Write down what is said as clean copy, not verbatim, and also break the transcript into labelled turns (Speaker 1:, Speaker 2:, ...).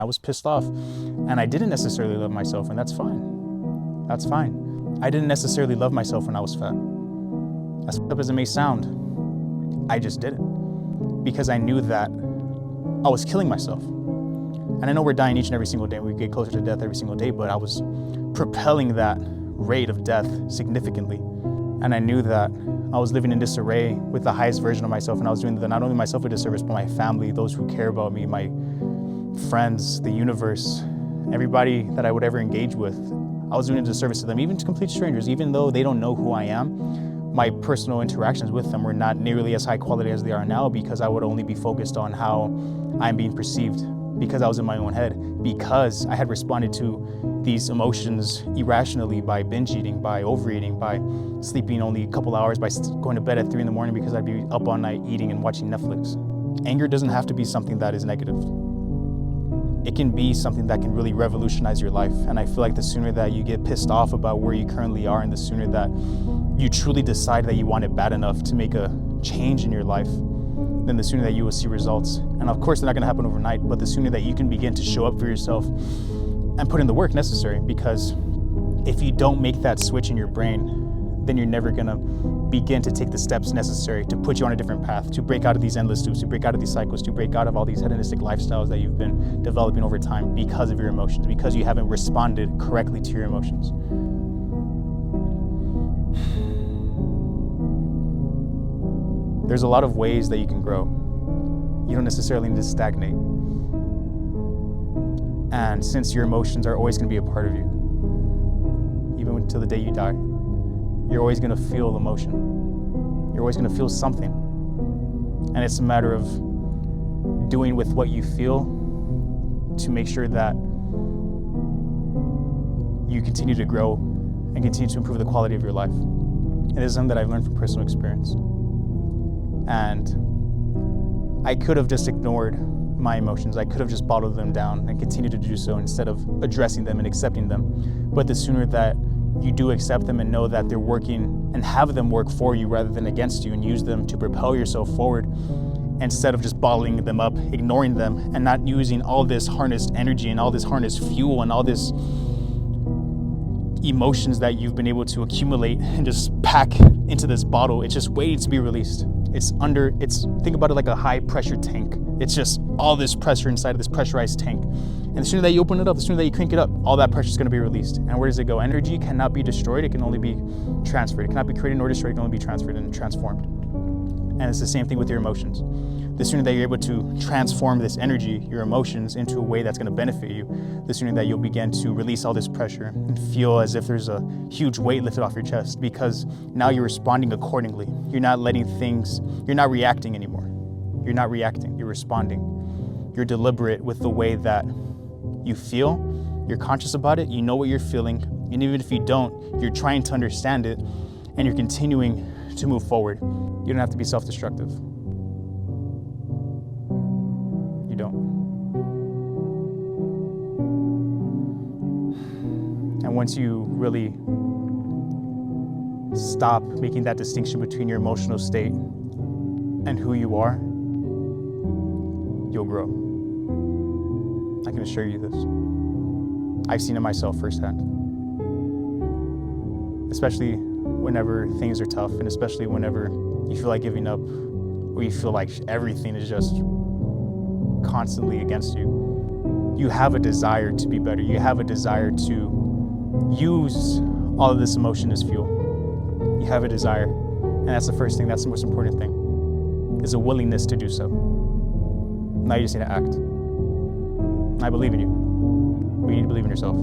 Speaker 1: I was pissed off and I didn't necessarily love myself, and that's fine. That's fine. I didn't necessarily love myself when I was fat. As fucked up as it may sound, I just didn't. Because I knew that I was killing myself. And I know we're dying each and every single day. We get closer to death every single day, but I was propelling that rate of death significantly. And I knew that I was living in disarray with the highest version of myself, and I was doing not only myself a disservice, but my family, those who care about me, my friends, the universe, everybody that I would ever engage with. I was doing a disservice to them, even to complete strangers, even though they don't know who I am. My personal interactions with them were not nearly as high quality as they are now, because I would only be focused on how I'm being perceived, because I was in my own head, because I had responded to these emotions irrationally by binge eating, by overeating, by sleeping only a couple hours, by going to bed at 3 in the morning because I'd be up all night eating and watching Netflix. Anger doesn't have to be something that is negative. It can be something that can really revolutionize your life. And I feel like the sooner that you get pissed off about where you currently are, and the sooner that you truly decide that you want it bad enough to make a change in your life, then the sooner that you will see results. And of course, they're not gonna happen overnight, but the sooner that you can begin to show up for yourself and put in the work necessary. Because if you don't make that switch in your brain, then you're never gonna begin to take the steps necessary to put you on a different path, to break out of these endless loops, to break out of these cycles, to break out of all these hedonistic lifestyles that you've been developing over time because of your emotions, because you haven't responded correctly to your emotions. There's a lot of ways that you can grow. You don't necessarily need to stagnate. And since your emotions are always gonna be a part of you, even until the day you die, you're always gonna feel emotion. You're always gonna feel something. And it's a matter of doing with what you feel to make sure that you continue to grow and continue to improve the quality of your life. And this is something that I've learned from personal experience. And I could have just ignored my emotions. I could have just bottled them down and continued to do so instead of addressing them and accepting them. But the sooner that you do accept them and know that they're working, and have them work for you rather than against you, and use them to propel yourself forward instead of just bottling them up, ignoring them, and not using all this harnessed energy and all this harnessed fuel and all this emotions that you've been able to accumulate and just pack into this bottle. It's just waiting to be released. Think about it like a high pressure tank. It's just all this pressure inside of this pressurized tank. And the sooner that you open it up, the sooner that you crank it up, all that pressure is going to be released. And where does it go? Energy cannot be destroyed. It can only be transferred. It cannot be created nor destroyed. It can only be transferred and transformed. And it's the same thing with your emotions. The sooner that you're able to transform this energy, your emotions, into a way that's going to benefit you, the sooner that you'll begin to release all this pressure and feel as if there's a huge weight lifted off your chest, because now you're responding accordingly. You're not you're not reacting anymore. You're not reacting, you're responding. You're deliberate with the way that you feel. You're conscious about it. You know what you're feeling. And even if you don't, you're trying to understand it, and you're continuing to move forward. You don't have to be self-destructive. You don't. And once you really stop making that distinction between your emotional state and who you are, you'll grow. I can assure you this. I've seen it myself firsthand. Especially whenever things are tough, and especially whenever you feel like giving up, or you feel like everything is just constantly against you. You have a desire to be better. You have a desire to use all of this emotion as fuel. You have a desire, and that's the first thing, that's the most important thing, is a willingness to do so. Now you just need to act. I believe in you, but you need to believe in yourself.